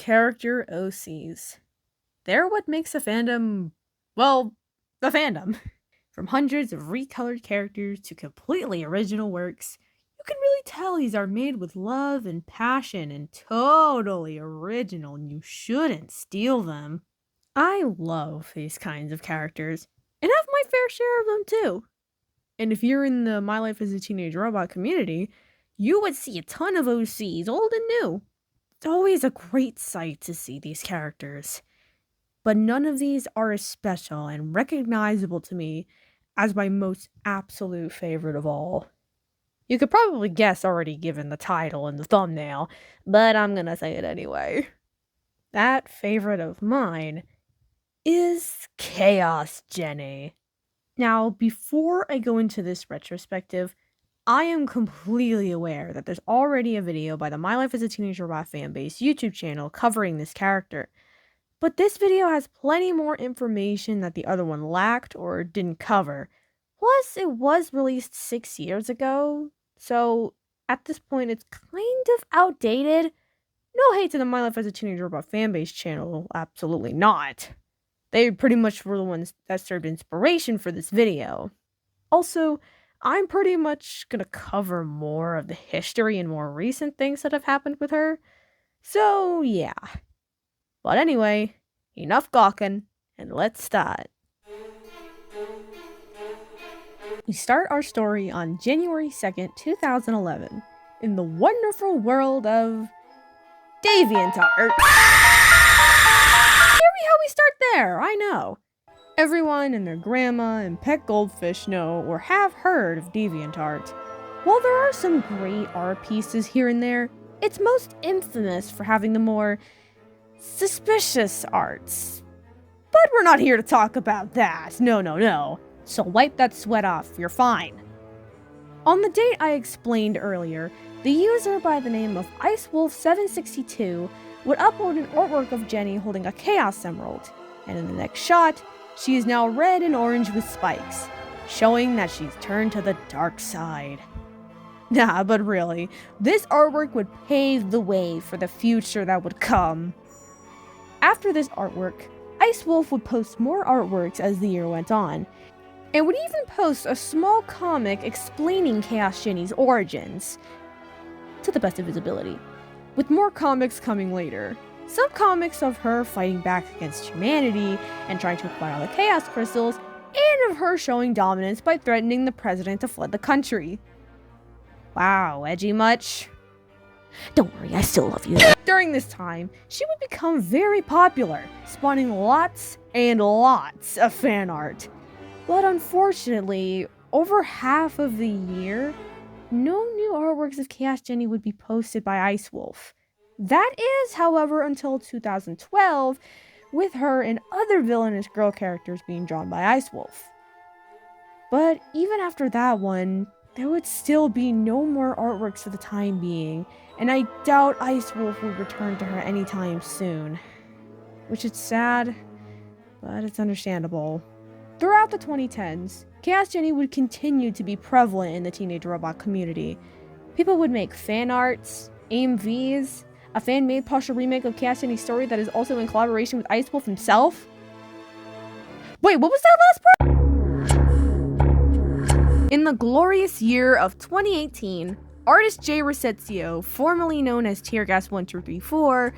Character OCs. They're what makes a fandom, well, the fandom. From hundreds of recolored characters to completely original works, you can really tell these are made with love and passion and totally original, and you shouldn't steal them. I love these kinds of characters, and have my fair share of them too. And if you're in the My Life as a Teenage Robot community, you would see a ton of OCs, old and new. It's always a great sight to see these characters. But none of these are as special and recognizable to me as my most absolute favorite of all. You could probably guess already given the title and the thumbnail, but I'm gonna say it anyway. That favorite of mine is Chaos Jenny. Now, before I go into this retrospective, I am completely aware that there's already a video by the My Life as a Teenage Robot fanbase YouTube channel covering this character. But this video has plenty more information that the other one lacked or didn't cover. Plus, it was released 6 years ago, so at this point it's kind of outdated. No hate to the My Life as a Teenage Robot fanbase channel, absolutely not. They pretty much were the ones that served inspiration for this video. Also, I'm pretty much gonna cover more of the history and more recent things that have happened with her. So, yeah. But anyway, enough gawking, and let's start. We start our story on January 2nd, 2011, in the wonderful world of DeviantArt. How we start there, I know. Everyone and their grandma and pet goldfish know or have heard of DeviantArt. While there are some great art pieces here and there, it's most infamous for having the more suspicious arts. But we're not here to talk about that, no. So wipe that sweat off, you're fine. On the date I explained earlier, the user by the name of IceWolf762 would upload an artwork of Jenny holding a Chaos Emerald, and in the next shot, she is now red and orange with spikes, showing that she's turned to the dark side. Nah, but really, this artwork would pave the way for the future that would come. After this artwork, IceWolf would post more artworks as the year went on, and would even post a small comic explaining Chaos Jenny's origins, to the best of his ability, with more comics coming later. Some comics of her fighting back against humanity and trying to acquire all the Chaos Crystals, and of her showing dominance by threatening the president to flood the country. Wow, edgy much? Don't worry, I still love you. During this time, she would become very popular, spawning lots and lots of fan art. But unfortunately, over half of the year, no new artworks of Chaos Jenny would be posted by IceWolf. That is, however, until 2012, with her and other villainous girl characters being drawn by IceWolf. But even after that one, there would still be no more artworks for the time being, and I doubt IceWolf will return to her anytime soon. Which is sad, but it's understandable. Throughout the 2010s, Chaos Jenny would continue to be prevalent in the teenage robot community. People would make fan arts, AMVs, a fan-made partial remake of Chaos Jenny's story that is also in collaboration with IceWolf himself. Wait, what was that last part? In the glorious year of 2018, artist JRizetcio, formerly known as Teargas1234,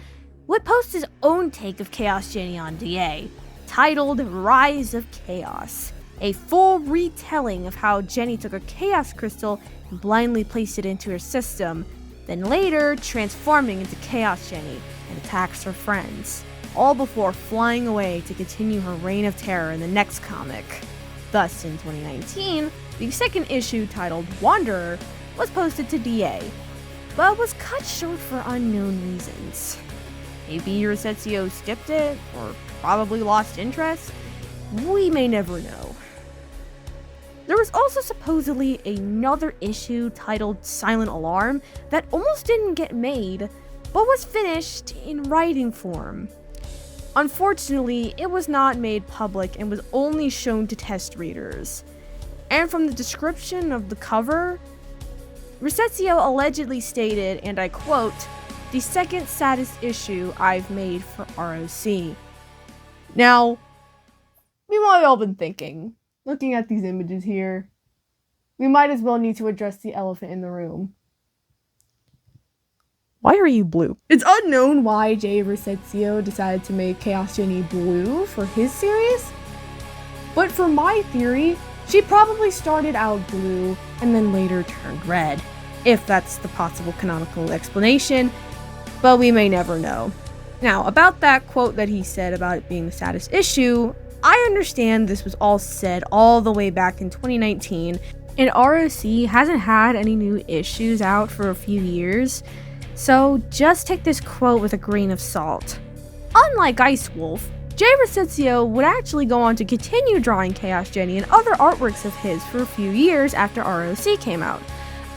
would post his own take of Chaos Jenny on DA, titled Rise of Chaos, a full retelling of how Jenny took a Chaos Crystal and blindly placed it into her system, then later transforming into Chaos Jenny and attacks her friends, all before flying away to continue her reign of terror in the next comic. Thus, in 2019, the second issue titled Wanderer was posted to DA, but was cut short for unknown reasons. Maybe Retsio skipped it, or probably lost interest? We may never know. There was also supposedly another issue titled Silent Alarm that almost didn't get made, but was finished in writing form. Unfortunately, it was not made public and was only shown to test readers. And from the description of the cover, Retsio allegedly stated, and I quote, the second saddest issue I've made for ROC. Now, we might have all been thinking, looking at these images here, we might as well need to address the elephant in the room. Why are you blue? It's unknown why JRizetcio decided to make Chaos Jenny blue for his series, but for my theory, she probably started out blue and then later turned red, if that's the possible canonical explanation, but we may never know. Now, about that quote that he said about it being the saddest issue, I understand this was all said all the way back in 2019, and ROC hasn't had any new issues out for a few years, so just take this quote with a grain of salt. Unlike Ice Wolf, JRizetcio would actually go on to continue drawing Chaos Jenny and other artworks of his for a few years after ROC came out,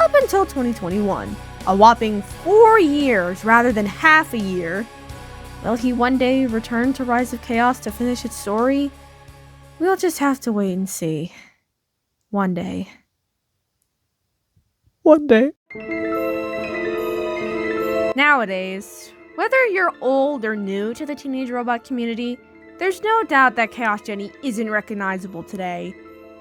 up until 2021. A whopping 4 years rather than half a year. Will he one day return to Rise of Chaos to finish its story? We'll just have to wait and see. One day. One day. Nowadays, whether you're old or new to the teenage robot community, there's no doubt that Chaos Jenny isn't recognizable today.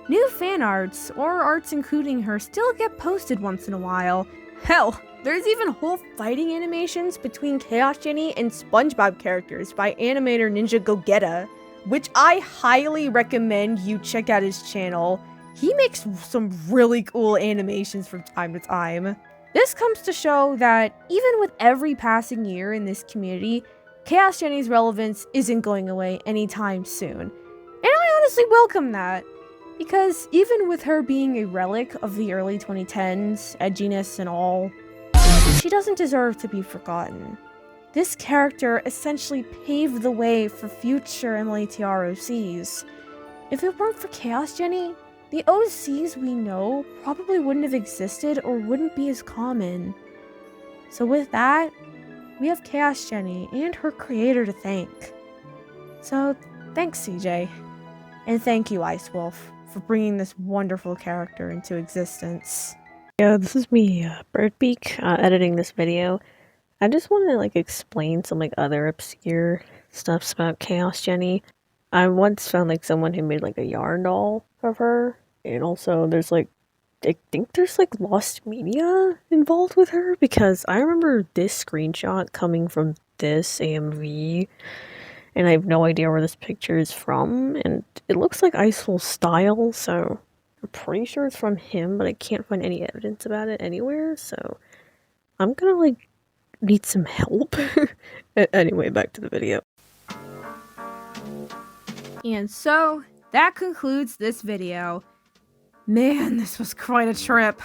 New fan arts, or arts including her, still get posted once in a while. Hell, there's even whole fighting animations between Chaos Jenny and SpongeBob characters by animator Ninjagogetta, which I highly recommend you check out his channel. He makes some really cool animations from time to time. This comes to show that even with every passing year in this community, Chaos Jenny's relevance isn't going away anytime soon. And I honestly welcome that, because even with her being a relic of the early 2010s, edginess and all, she doesn't deserve to be forgotten. This character essentially paved the way for future MLaaTR OCs. If it weren't for Chaos Jenny, the OCs we know probably wouldn't have existed or wouldn't be as common. So with that, we have Chaos Jenny and her creator to thank. So thanks CJ, and thank you Ice Wolf for bringing this wonderful character into existence. Yeah, this is me, Birdbeak, editing this video. I just want to explain some other obscure stuffs about Chaos Jenny. I once found someone who made a yarn doll of her, and also there's I think there's lost media involved with her, because I remember this screenshot coming from this AMV, and I have no idea where this picture is from, and it looks like Ice Wolf's style, so I'm pretty sure it's from him, but I can't find any evidence about it anywhere, so I'm gonna need some help. Anyway, back to the video. And so, that concludes this video. Man, this was quite a trip.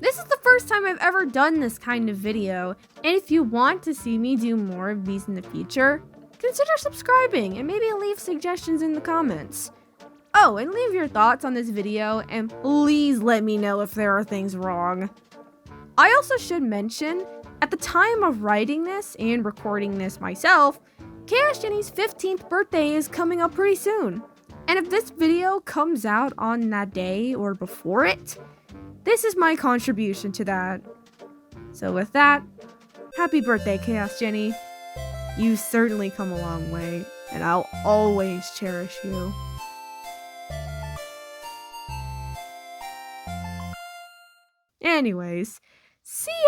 This is the first time I've ever done this kind of video, and if you want to see me do more of these in the future, consider subscribing and maybe leave suggestions in the comments. Oh, and leave your thoughts on this video, and please let me know if there are things wrong. I also should mention, at the time of writing this and recording this myself, Chaos Jenny's 15th birthday is coming up pretty soon. And if this video comes out on that day or before it, this is my contribution to that. So with that, happy birthday, Chaos Jenny. You've certainly come a long way, and I'll always cherish you. Anyways, see ya!